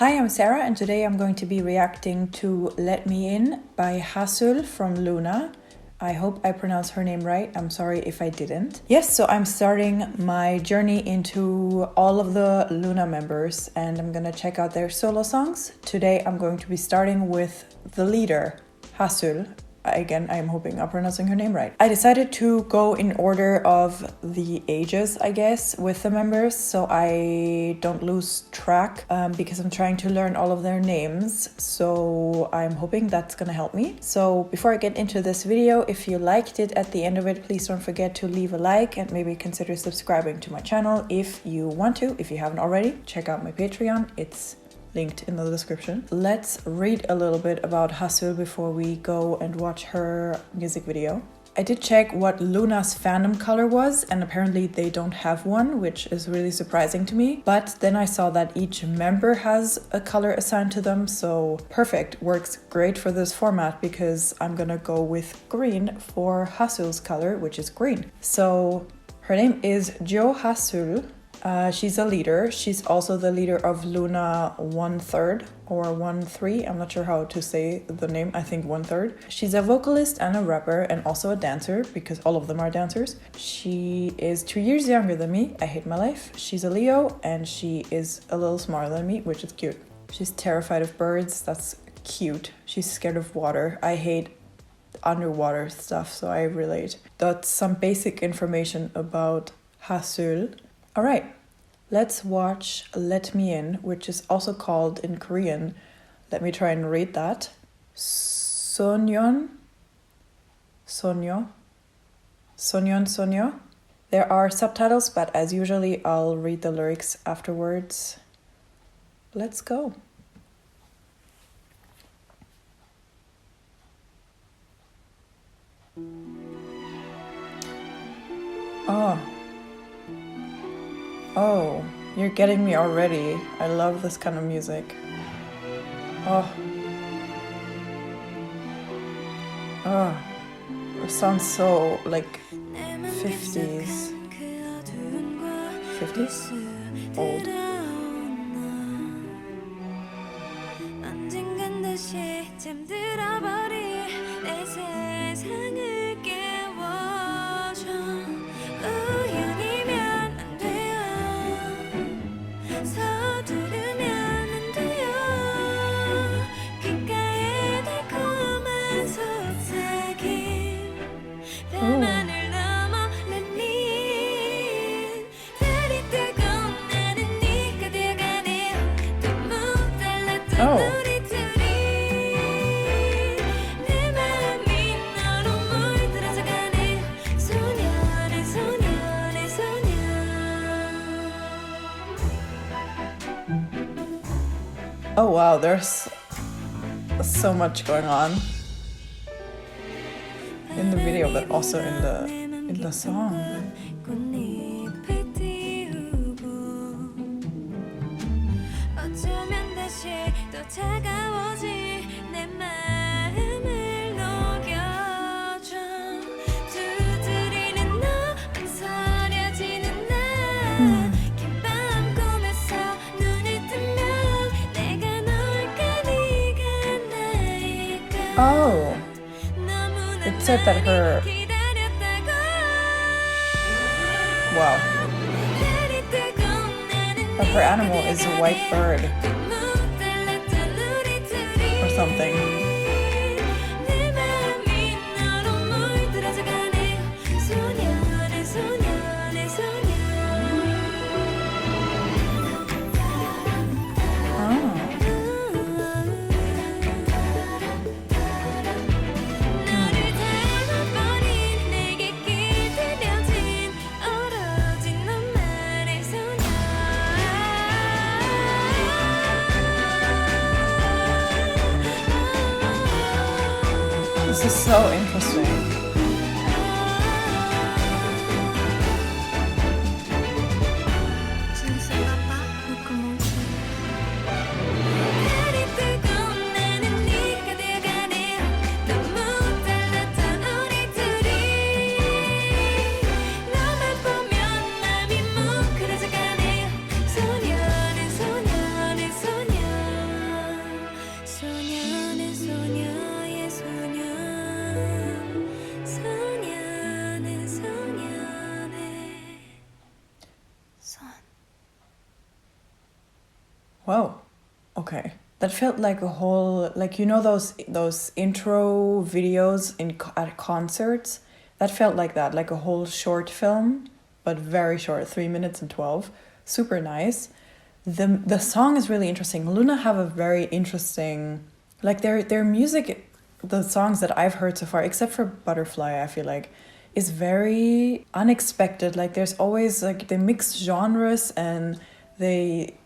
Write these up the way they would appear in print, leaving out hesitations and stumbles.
Hi, I'm Sarah and today I'm going to be reacting to Let Me In by Haseul from LOONA. I hope I pronounced her name right. I'm sorry if I didn't. Yes, so I'm starting my journey into all of the LOONA members and I'm gonna check out their solo songs. Today I'm going to be starting with the leader, Haseul. Again, I'm hoping I'm pronouncing her name right. I decided to go in order of the ages, I guess, with the members so I don't lose track because I'm trying to learn all of their names. So I'm hoping that's gonna help me. So before I get into this video, if you liked it at the end of it, please don't forget to leave a like and maybe consider subscribing to my channel if you want to. If you haven't already, check out my Patreon. It's linked in the description. Let's read a little bit about Haseul before we go and watch her music video. I did check what LOONA's fandom color was and apparently they don't have one, which is really surprising to me. But then I saw that each member has a color assigned to them, so perfect, works great for this format because I'm gonna go with green for Haseul's color, which is green. So her name is Jo Haseul. She's a leader. She's also the leader of LOONA 1/3 or 1/3. I'm not sure how to say the name. I think 1/3. She's a vocalist and a rapper and also a dancer because all of them are dancers. She is 2 years younger than me. I hate my life. She's a Leo and she is a little smaller than me, which is cute. She's terrified of birds. That's cute. She's scared of water. I hate underwater stuff, so I relate. That's some basic information about Haseul. All right, let's watch Let Me In, which is also called in Korean. Let me try and read that. Sonyeon, Sonyo, Sonyeon, Sonyo. There are subtitles, but as usually, I'll read the lyrics afterwards. Let's go. Oh, you're getting me already. I love this kind of music. Oh, it sounds so like 50s. 50s? Old. Oh wow, there's so much going on in the video, but also in the song. Oh, it said that her animal is a white bird or something. This is so interesting. Whoa. Okay. That felt like a whole, like, you know, those intro videos at concerts? That felt like that, like a whole short film, but very short, 3 minutes and 12. Super nice. The song is really interesting. LOONA have a very interesting, like their music, the songs that I've heard so far, except for Butterfly, I feel like, is very unexpected. Like there's always like they mix genres and they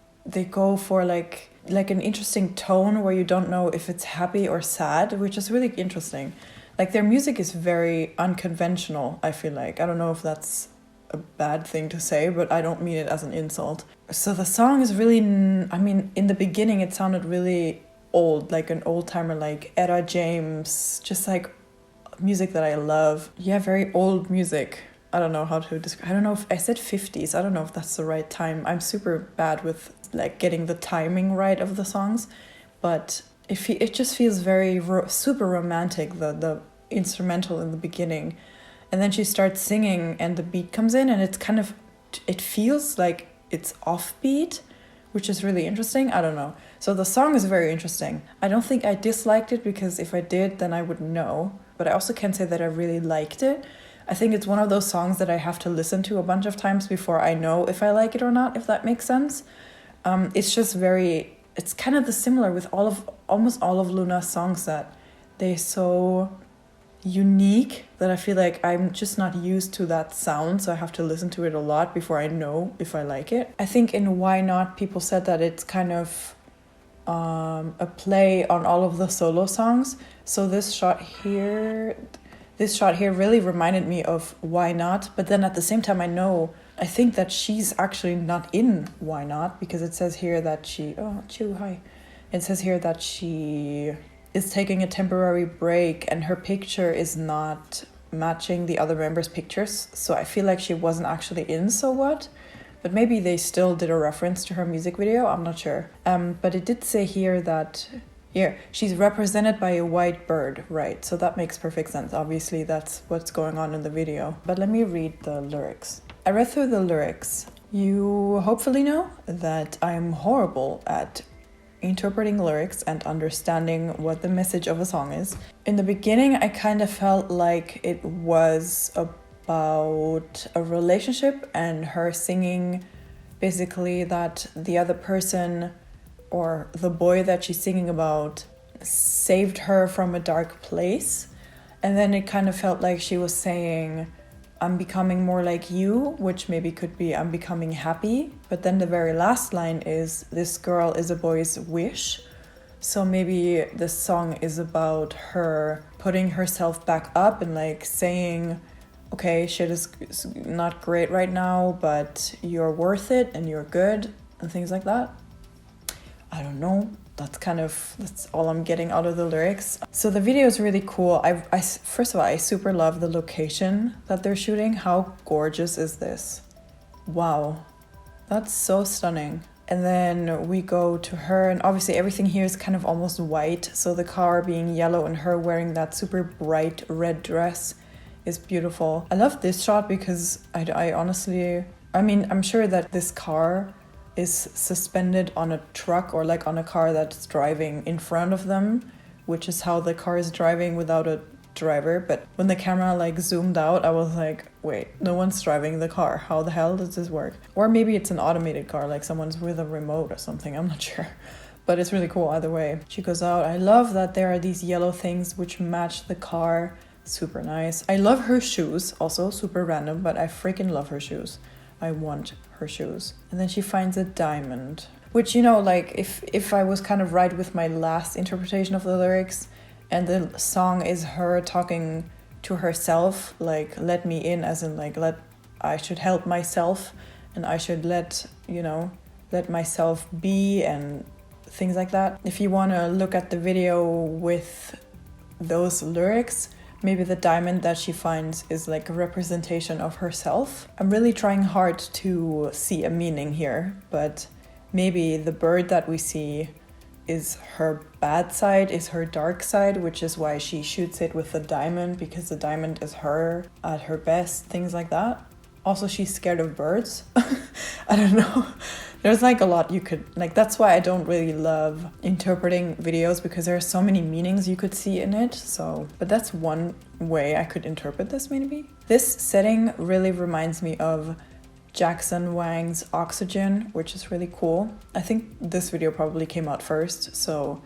go for like an interesting tone where you don't know if it's happy or sad, which is really interesting. Like their music is very unconventional, I feel like. I don't know if that's a bad thing to say, but I don't mean it as an insult. So the song is really, I mean, in the beginning it sounded really old, like an old timer, like Etta James, just like music that I love. Yeah, very old music. I don't know how to describe. I don't know if I said 50s. I don't know if that's the right time. I'm super bad with like getting the timing right of the songs, but it just feels very super romantic. The instrumental in the beginning, and then she starts singing, and the beat comes in, and it's kind of, it feels like it's offbeat, which is really interesting. I don't know. So the song is very interesting. I don't think I disliked it, because if I did, then I would know. But I also can't say that I really liked it. I think it's one of those songs that I have to listen to a bunch of times before I know if I like it or not, if that makes sense. It's just very, it's kind of the similar with almost all of LOONA's songs, that they're so unique that I feel like I'm just not used to that sound, so I have to listen to it a lot before I know if I like it. I think in Why Not, people said that it's kind of a play on all of the solo songs. So this shot here really reminded me of Why Not, but then at the same time I think that she's actually not in Why Not, because it says here that it says here that she is taking a temporary break and her picture is not matching the other members' pictures. So I feel like she wasn't actually in So What, but maybe they still did a reference to her music video. I'm not sure. But it did say here that she's represented by a white bird, right? So that makes perfect sense. Obviously, that's what's going on in the video. But let me read the lyrics. I read through the lyrics. You hopefully know that I'm horrible at interpreting lyrics and understanding what the message of a song is. In the beginning, I kind of felt like it was about a relationship and her singing basically that the other person, or the boy that she's singing about, saved her from a dark place. And then it kind of felt like she was saying, I'm becoming more like you, which maybe could be I'm becoming happy. But then the very last line is, this girl is a boy's wish. So maybe this song is about her putting herself back up and like saying, okay, shit is not great right now, but you're worth it and you're good and things like that. I don't know. That's all I'm getting out of the lyrics. So the video is really cool. First of all, I super love the location that they're shooting. How gorgeous is this? Wow, that's so stunning. And then we go to her, and obviously everything here is kind of almost white. So the car being yellow and her wearing that super bright red dress is beautiful. I love this shot because I honestly, I mean, I'm sure that this car is suspended on a truck or like on a car that's driving in front of them, which is how the car is driving without a driver. But when the camera like zoomed out, I was like, wait, no one's driving the car. How the hell does this work? Or maybe it's an automated car, like someone's with a remote or something. I'm not sure. But it's really cool either way. She goes out. I love that there are these yellow things which match the car. Super nice. I love her shoes. Also super random, but I freaking love her shoes. I want her shoes. And then she finds a diamond, which, you know, like if I was kind of right with my last interpretation of the lyrics, and the song is her talking to herself, like let me in, as in like I should help myself and I should let myself be and things like that. If you want to look at the video with those lyrics, maybe the diamond that she finds is like a representation of herself. I'm really trying hard to see a meaning here, but maybe the bird that we see is her bad side, is her dark side, which is why she shoots it with the diamond, because the diamond is her at her best, things like that. Also, she's scared of birds. I don't know. There's like a lot you could, like, that's why I don't really love interpreting videos, because there are so many meanings you could see in it. So, but that's one way I could interpret this maybe. This setting really reminds me of Jackson Wang's Oxygen, which is really cool. I think this video probably came out first, so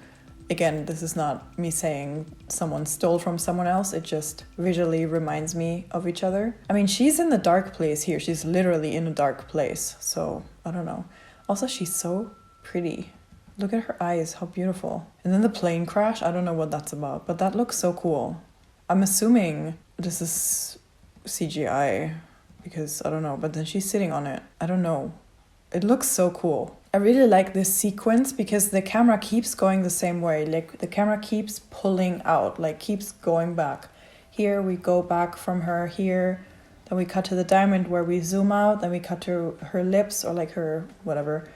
again, this is not me saying someone stole from someone else, it just visually reminds me of each other. I mean, she's in the dark place here, she's literally in a dark place, so I don't know. Also, she's so pretty. Look at her eyes, how beautiful. And then the plane crash, I don't know what that's about, but that looks so cool. I'm assuming this is CGI, because I don't know, but then she's sitting on it. I don't know. It looks so cool. I really like this sequence because the camera keeps going the same way. Like the camera keeps pulling out, like keeps going back. Here we go back from her here. Then we cut to the diamond where we zoom out. Then we cut to her lips, or like her whatever,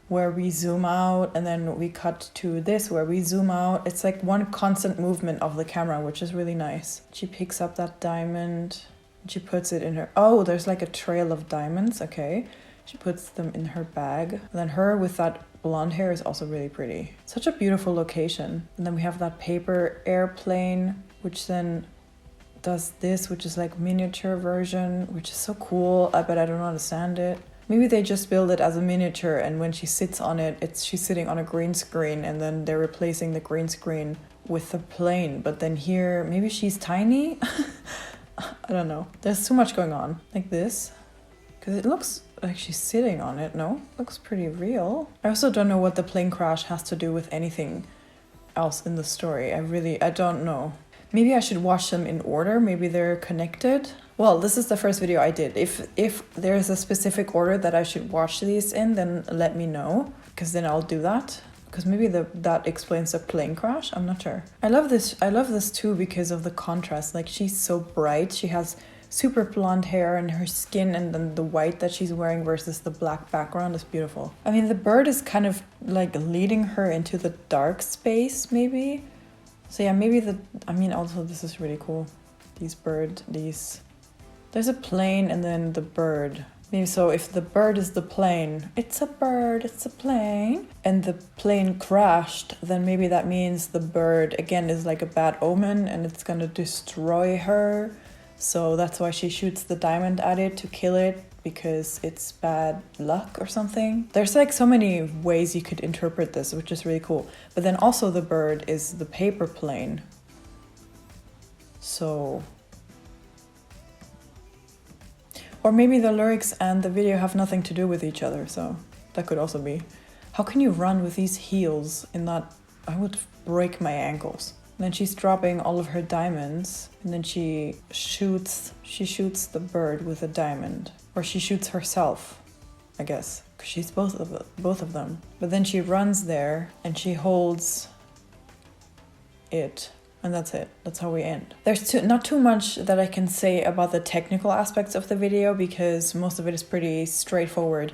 where we zoom out. And then we cut to this where we zoom out. It's like one constant movement of the camera, which is really nice. She picks up that diamond. She puts it in her... Oh, there's like a trail of diamonds. Okay. She puts them in her bag. And then her with that blonde hair is also really pretty. Such a beautiful location. And then we have that paper airplane, which then does this, which is like miniature version, which is so cool. But I don't understand it. Maybe they just build it as a miniature, and when she sits on it, she's sitting on a green screen, and then they're replacing the green screen with the plane. But then here, maybe she's tiny? I don't know. There's too much going on. Like this. Because it looks like she's sitting on it, no? Looks pretty real. I also don't know what the plane crash has to do with anything else in the story. I don't know. Maybe I should watch them in order. Maybe they're connected. Well, this is the first video I did. If there's a specific order that I should watch these in, then let me know. Because then I'll do that. Because maybe that explains the plane crash. I'm not sure. I love this too because of the contrast. Like, she's so bright. She has super blonde hair, and her skin, and then the white that she's wearing versus the black background is beautiful. I mean, the bird is kind of like leading her into the dark space, maybe. So yeah, maybe also this is really cool. There's a plane and then the bird. Maybe so if the bird is the plane, it's a bird, it's a plane, and the plane crashed, then maybe that means the bird again is like a bad omen and it's gonna destroy her. So that's why she shoots the diamond at it to kill it, because it's bad luck or something. There's like so many ways you could interpret this, which is really cool. But then also the bird is the paper plane. So... Or maybe the lyrics and the video have nothing to do with each other, so that could also be. How can you run with these heels in that? I would break my ankles. And then she's dropping all of her diamonds, and then she shoots the bird with a diamond. Or she shoots herself, I guess, because she's both of them. But then she runs there, and she holds it. And that's it. That's how we end. There's not too much that I can say about the technical aspects of the video, because most of it is pretty straightforward.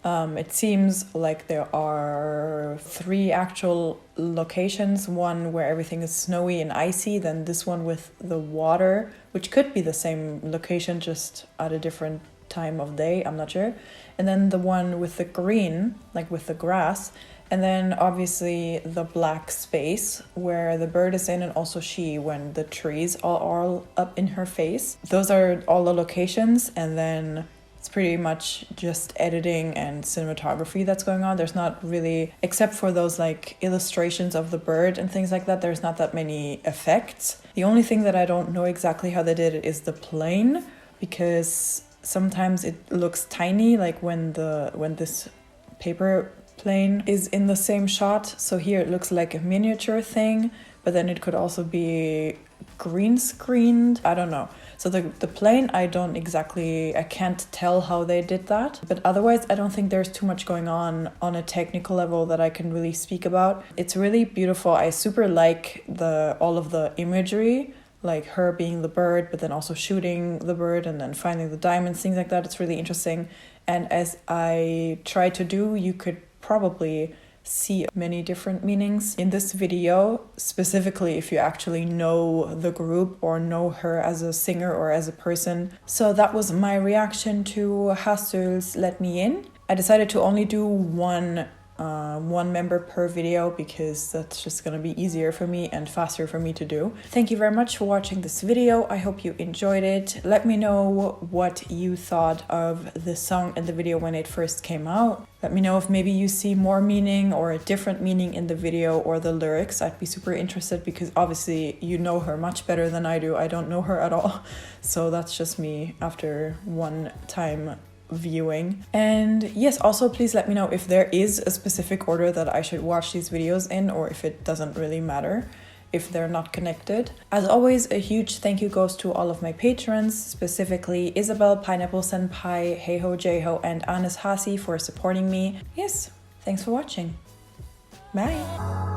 It seems like there are 3 actual locations. One where everything is snowy and icy, then this one with the water, which could be the same location, just at a different time of day, I'm not sure. And then the one with the green, like with the grass. And then obviously the black space where the bird is in, and also she, when the trees are all up in her face. Those are all the locations, and then it's pretty much just editing and cinematography that's going on. There's not really, except for those like illustrations of the bird and things like that, there's not that many effects. The only thing that I don't know exactly how they did it is the plane, because sometimes it looks tiny, like when this paper plane is in the same shot. So here it looks like a miniature thing, but then it could also be green screened. I don't know. So the plane, I can't tell how they did that. But otherwise, I don't think there's too much going on a technical level that I can really speak about. It's really beautiful. I super like all of the imagery, like her being the bird, but then also shooting the bird and then finding the diamonds, things like that. It's really interesting. And as I try to do, you could probably see many different meanings in this video, specifically if you actually know the group or know her as a singer or as a person. So that was my reaction to Haseul's Let Me In. I decided to only do one member per video because that's just gonna be easier for me and faster for me to do. Thank you very much for watching this video. I hope you enjoyed it. Let me know what you thought of the song and the video when it first came out. Let me know if maybe you see more meaning or a different meaning in the video or the lyrics. I'd be super interested because obviously you know her much better than I do. I don't know her at all. So that's just me after one time viewing. And yes, also please let me know if there is a specific order that I should watch these videos in, or if it doesn't really matter if they're not connected. As always, a huge thank you goes to all of my patrons, specifically Isabel, Pineapple Senpai, Heiho Jho, and Anis Hasi for supporting me. Yes, thanks for watching. Bye!